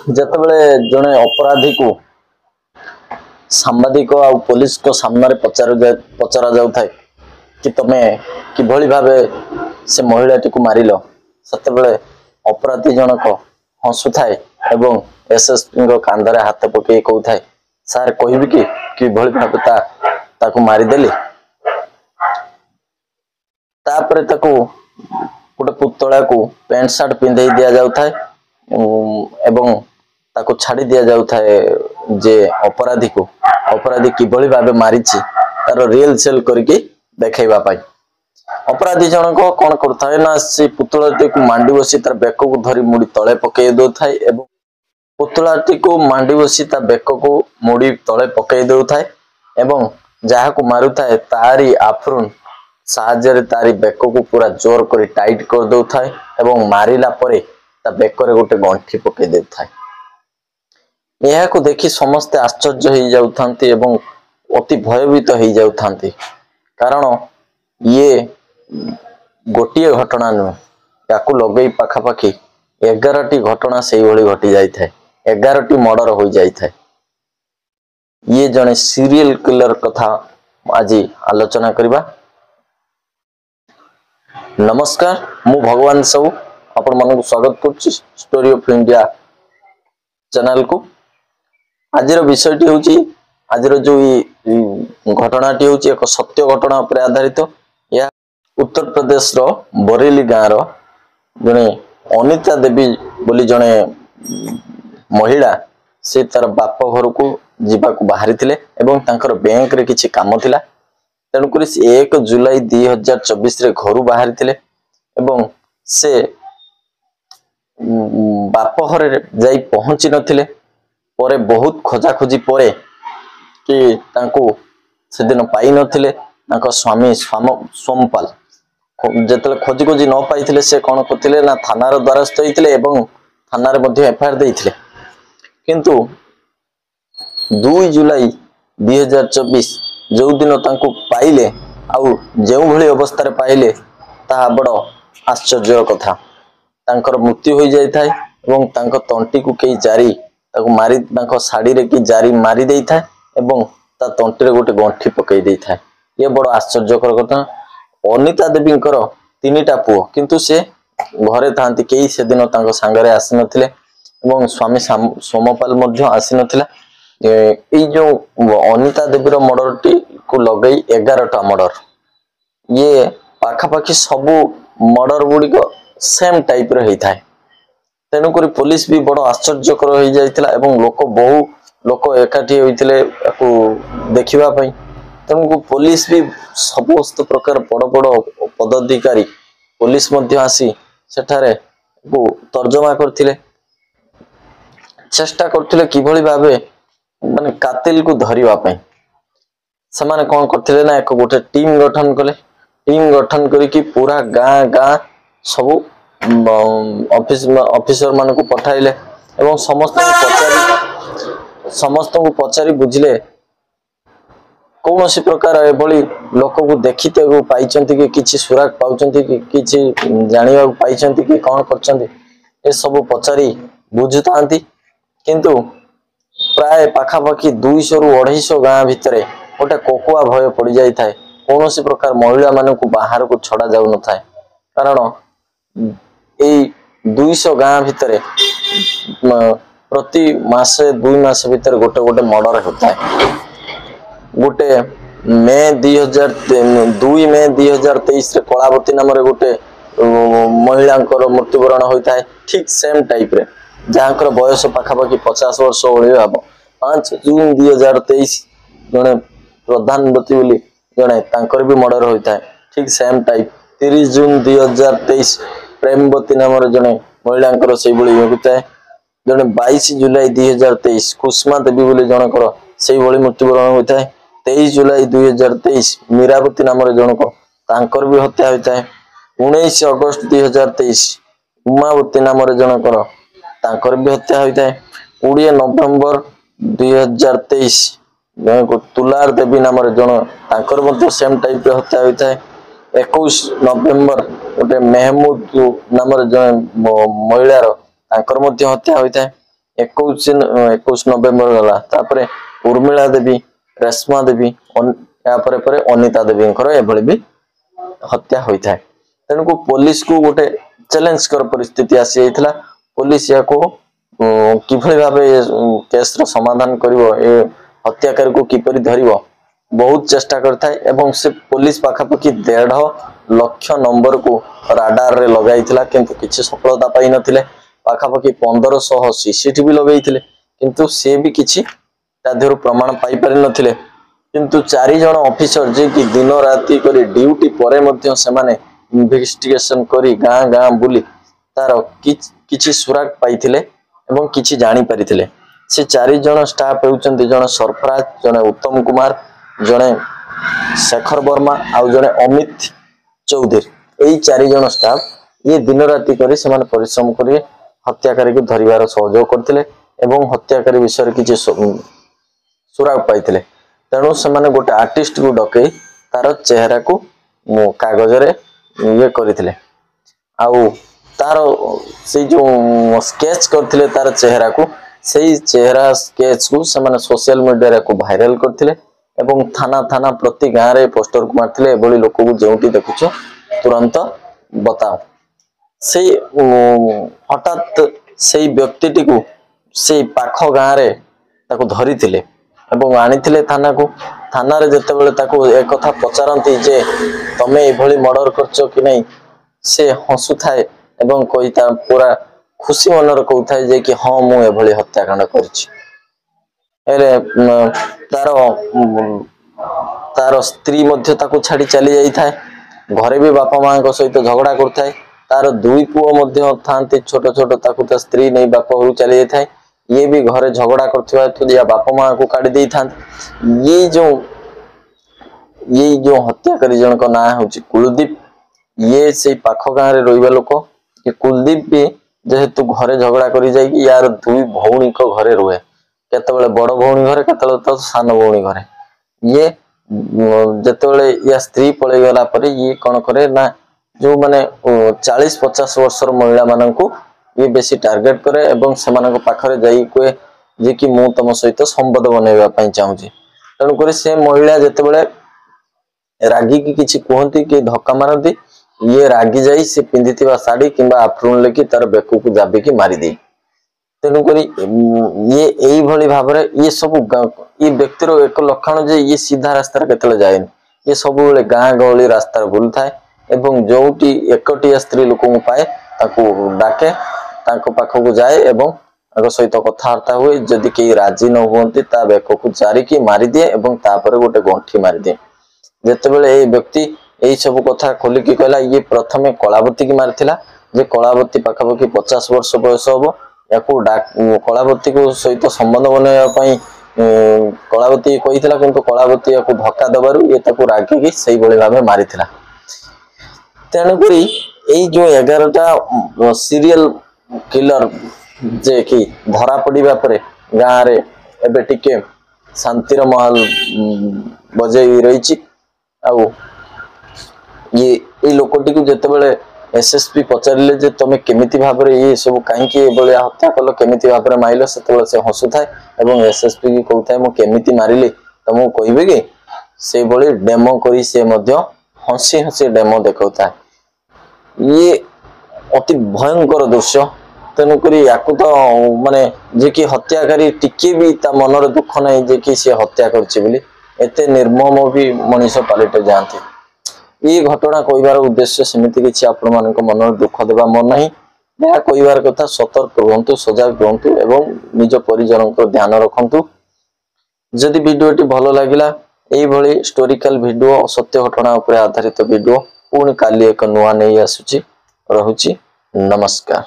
ଯେତେବେଳେ ଜଣେ ଅପରାଧୀ को ସାମ୍ବାଦିକ ଆଉ ପୋଲିସଙ୍କ ସାମ୍ନାରେ ପଚରା ଯାଉଥାଏ कि तमे किभଳି भावे से महिलाटीକୁ मारिल ସେତେବେଳେ अपराधी जनक हसुଥାଏ एवं एसएसपी कांधरे हाथ पकई कहूଥାଏ सार कहबी कि किभଳି भावे ताकू मारिदेली तापरे ताकू गोटे पुतला को पैंट सार्ट पिंधे दिया जाउଥାଏ एवं ताकू छाड़ी दिया जाउଥାଏ जे अपराधी किभଳି भावे मारिछि तार रियल सेल करके देखैबा पाई अपराधी जनक कौन करथाय ना से पुतलाटी को मांडी बसी तार बेक को धरी मुड़ी तले पकई दउଥାଏ एवं पुतलाटी को मांडी बसी ता बेक को मुड़ी तले पकई दउଥାଏ एवं जहा को मारुଥାଏ तारी आफरून साहाଯ୍ୟରେ तारी बेक को पूरा जोर करी टाइट कर दउଥାଏ एवं मारिला परे ता बेक रे गोटे गंठी पकई देउଥାଏ यह को देखि समस्त आश्चर्य हो जाउथांती एवं अति भयभीत हो जाउथांती कारण ये गोटिए घटना नुहे याकू लगई पाखापाखि 11टी घटना से घटी जाए 11टी मर्डर हो जाए ये जने सीरियल किलर कथा आज आलोचना करबा। नमस्कार मु भगवान साहू आपण मन को स्वागत करछि स्टोरी ऑफ इंडिया चैनल को। आज विषयटी होची आज जो घटनाटी होची एक सत्य घटना पर आधारित या उत्तर प्रदेश रो बरेली गाँव रो जने अनिता देवी बोली जने महिला से तार बाप घर को जीवा को बाहरी थिले एवं तांकर बैंक रे किछि काम थिला तेणु करी 1 जुलाई 2024 रे घर बाहरी थिले एवं से बाप घर जाई पहुंची नथिले परे बहुत खोजा खोजी परे कि तांको सेदिन पाई नथिले तांको स्वामी सोमपाल जेतले खोजी खोजी न पाइथिले से कोन करथिले ना थानार द्वारस्थ होइथिले एवं थानार मध्ये एफआईआर देइथिले किंतु 2 जुलाई 2024 जो दिन तांको पाइले आउ जेउ भली अवस्था रे पाइले ता बड़ आश्चर्य कथा तांकर मृत्यु होई जाय थाय एवं तांको तंटी को केई जारी ताको मारी तांको साड़ी रे की जारी मारी देई थाय एवं ता तंटी रे गोटे गंठी पकई देई थाय ये बड़ आश्चर्यकर कथा। अनिता देवींकर 3टा पुओ किंतु से घरे थांती केई से दिन तांको संगरे आसी नथिले एवं स्वामी सोमपाल मध्य आसी नथिला ए जो अनिता देवी रो मर्डर टी को लगई 11टा मर्डर ये पाखापाखि सबु मर्डर गुडी को सेम टाइप रे होई थाय तेणु करी पुलिस भी बड़ आश्चर्यकर हो जाइथिला एवं बहु लोक एकाठी होइथिले याकू देखिबा पई तेणु पुलिस भी समस्त प्रकार बड़ बड़ पदाधिकारी पुलिस मध्य आसी सेठारे को तर्जमा करथिले चेष्टा करथिले किभଳି भाबे माने कातिल को धरिबा पई समान कोन करथिले ना एक गोटे टीम गठन कले टीम गठन करी कि पूरा गाँ सब ऑफिसर मान को पठाइले एवं समस्त को पचारि बुझिले कौन सी प्रकार एभली लोक को देखिते को पाइचंती कि किछि सुराग पाउचंती कि किछि जानिबा को पाइचंती कि कोन करचंती ए सब पचारि बुझुतांती किंतु प्राय पाखापाखि 200 रु 250 गाँ भितरे गोटे कोकुआ भय पड़ जाई थाए कौन सी प्रकार महिला मान को बाहर को छड़ा जाउ न थाए कारण ए 200 गाँ भितरे प्रति मासे 2 मास भितर गोटे गोटे मर्डर होता है गोटे मई 2023 रे कलावती नाम रे गोटे महिला मृत्युवरण होता है ठीक सेम टाइप रे जहाँकर बयस पाखापाखि 50 वर्ष ओली हम 5 जून 2023 जने प्रधानमंत्री बोली जने तांकर भी मर्डर होता है ठीक सेम टाइप 30 जून 2023 प्रेमवती नाम जने महिला से होता है जने 22 जुलाई 2023 कुष्मा देवी बोली जनकर से मृत्युवरण होता है 23 जुलाई 2023 मीरावती नाम जनक तांकर भी हत्या होता है 19 अगस्त 2023 उमावती नाम जनकर तांकर भी हत्या होता है 20 नवेम्बर 2023 तुलार देवी नाम जन तांकर मध्य सेम टाइप हत्या होता है 21 नवेम्बर गोटे मेहमूद नाम जन महिलार तांकर मध्य हत्या होता है 21 नवेम्बर गला तापर उर्मिला देवी रेशमा देवी या परे अनिता देवी एभली भी हत्या होता है। तेणुक पुलिस को गोटे चैलेंज कर परिस्थिति आसी जाइथिला। पुलिस या को किभली भाबे केस रो समाधान करिवो ए हत्याकारी को किपरि धरिवो बहुत चेष्टा करता है एवं से पुलिस पाखापाखि 1.5 लाख नंबर को राडार रे लगाइथिला किंतु किछि सफलता पाई नथिले। पाखापाखि 1500 सीसीटीवी लगाइथिले किंतु से भी किछि तादेहरु प्रमाण पाई पारि नथिले। किंतु 4 जण ऑफिसर जे कि दिन राति करी ड्यूटी परे मध्य से माने इन्वेस्टिगेशन करी गां गां बुली तार किछि सुराग पाइथिले एवं किछि जानि परिथिले। से 4 जण स्टाफ हेउचंती जण सरफराज जण उत्तम कुमार जणे शेखर वर्मा आउ जणे अमित चौधरी एई 4 जण स्टाफ ये दिन राति करी से माने परिश्रम करी हत्याकारी को धरिवार सहयोग करथिले एवं हत्याकारी विषय किछि सुराग पाइथिले। तेणु से माने गोटे आर्टिस्ट को डकई तार चेहरा को कागज रे ये करथिले आउ तार से जो स्केच करथिले तार चेहरा को सही चेहरा स्केच को से माने सोशल मीडिया रे को वायरल करथिले एवं थाना थाना प्रति गाँ रे पोस्टर को मारथिले एभली लोक को जेउटी देखुछ तुरंत बताओ। से हठात से व्यक्तिटी को से पाख गाँ रे ताको धरिथिले एवं आनिथिले थाना को। थाना रे जते बेले ताको एक कथा पचारंती जे तमे एभली मर्डर करछो कि नहीं से हसु थाए एवं कहिता पूरा खुशी मनर कहउथाय जे कि हां मु एभली हत्याकांड करछि। एले तार तार स्त्री मध्य ताको छाड़ी चली जाई थाए। घरे भी बापा मां को सहित झगड़ा करथाय। तार 2 पुओ मध्य थांती छोट छोट ताको ता स्त्री नहीं बापा घरु चली जाई थाए। ये भी घरे झगड़ा करथिबा तो या बापा मां को काढी देई थांत। ये जो हत्याकारी जन को ना होची कुलदीप। ये से पाख गाँ रे रोइबा लोक। ये कुलदीप भी जेहेतु घरे झगड़ा करी जाई कि यार 2 भौणी को घरे रुए केतेबेले बड़ भौणी घरे केतेबेले तो सान भौणी घरे। ये जेतेबेले या स्त्री पळै गला परे ये कोन करे ना जो माने 40-50 वर्षर महिला मानन को ये बेसी टार्गेट करे एवं सेमानक पाखरे जाई कोए जे कि मु तम सहित संबंध बनेबा पई चाहूची। तण करे से महिला जेतेबेले रागी की किछि कहंती कि धक्का मारंती ये रागी जाई से पिंदिथिबा साड़ी किंबा आफ्रोन लेकी तार बेकु को जाबी की मारी दे। तेणु करी ये एई भली भाबरे ये सब ये व्यक्तिर एक लक्षण जे ये सीधा रास्ता केतले जायनि। ये सब बेले गां गहली रास्ता बुल थाए एवं जोटी एकटिया स्त्री लोक को पाए ताको डाके ताको पाखो को जाए एवं ताको सहित कथावार्ता हुए। जदि के राजी न हुंती ता बेको को जारी की मारी दिए एवं तापर गोटे गंठी मारी दिए। जेतेबेले ए व्यक्ति एई सब कथा खोली की कहला ये प्रथमे कलावती की मारथिला जे कलावती पाखापाखि 50 वर्ष बयस हबो याको कलावती को सहित संबंध बनेबा पई कलावती कहिथिला किंतु कलावती याको धक्का दबारु ये ताको रागी की सही बळे भाबे मारिथिला। तेणु करी एई जो 11टा सीरियल किलर जे कि धरा पड़िबा परे गाँ रे एबे टिके शांतिर महल बजेई रहिछि। आउ ये लोकटी को जेतेबेले एसएसपी पचारिले जे तमे केमिति भाबरे ये सब काहे कि एबळे हत्या कलो केमिति भाबरे माइलो सेतेबेले से हसुथाय एवं एसएसपी की कहउथाय मो केमिति मारिले तमो कहिबे कि से बळे डेमो करी से मध्य हसी हसी डेमो देखौता। ये अति भयंकर दृश्य। तेणु करी याकु तो माने जे कि हत्याकारी टिके भी ता मनर दुख नै जे कि से हत्या करछि बोली एते निर्मम भी मनीष पालिटे जानती। ये घटना कहबार उद्देश्य सेमिति किछि आपण मानक मन दुख देबा मन नाही। या कहबार कथा सतर्क रहंतु सजग रहंतु एवं निज परिजन को ध्यान रखंतु। जदि वीडियोटी भलो लागिला एई भली हिस्टोरिकल वीडियो सत्य घटना ऊपर आधारित वीडियो पुणी काली एक नुआ नै आसुची। रहुची नमस्कार।